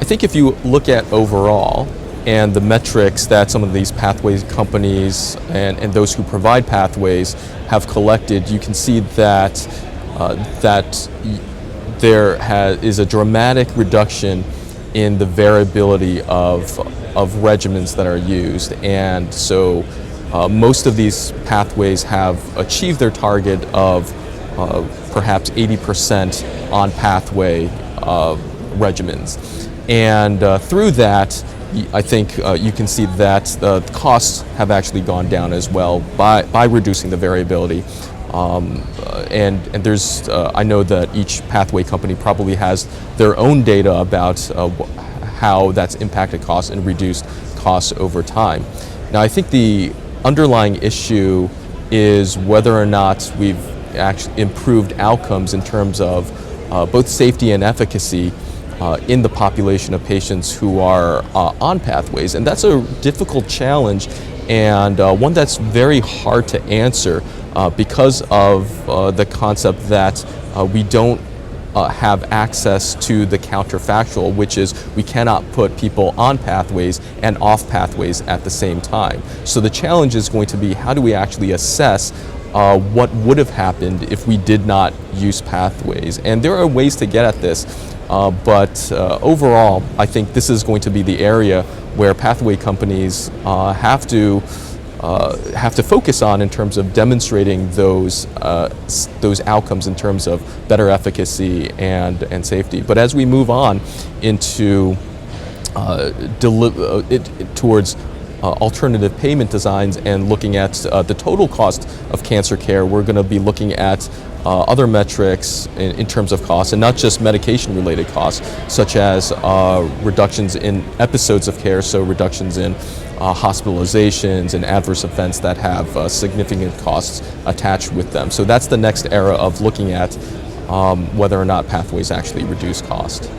I think if you look at overall and the metrics that some of these pathways companies and those who provide pathways have collected, you can see that is a dramatic reduction in the variability of regimens that are used. And so most of these pathways have achieved their target of perhaps 80% on pathway regimens. And through that, I think you can see that the costs have actually gone down as well by reducing the variability. And there's, I know that each pathway company probably has their own data about how that's impacted costs and reduced costs over time. Now, I think the underlying issue is whether or not we've actually improved outcomes in terms of both safety and efficacy in the population of patients who are on pathways. And that's a difficult challenge and one that's very hard to answer because of the concept that we don't have access to the counterfactual, which is we cannot put people on pathways and off pathways at the same time. So the challenge is going to be, how do we actually assess what would have happened if we did not use pathways? And there are ways to get at this, but overall, I think this is going to be the area where pathway companies have to focus on in terms of demonstrating those outcomes in terms of better efficacy and safety. But as we move on into towards alternative payment designs and looking at the total cost of cancer care, we're going to be looking at other metrics in terms of costs, and not just medication-related costs, such as reductions in episodes of care, so reductions in hospitalizations and adverse events that have significant costs attached with them. So that's the next era of looking at whether or not pathways actually reduce cost.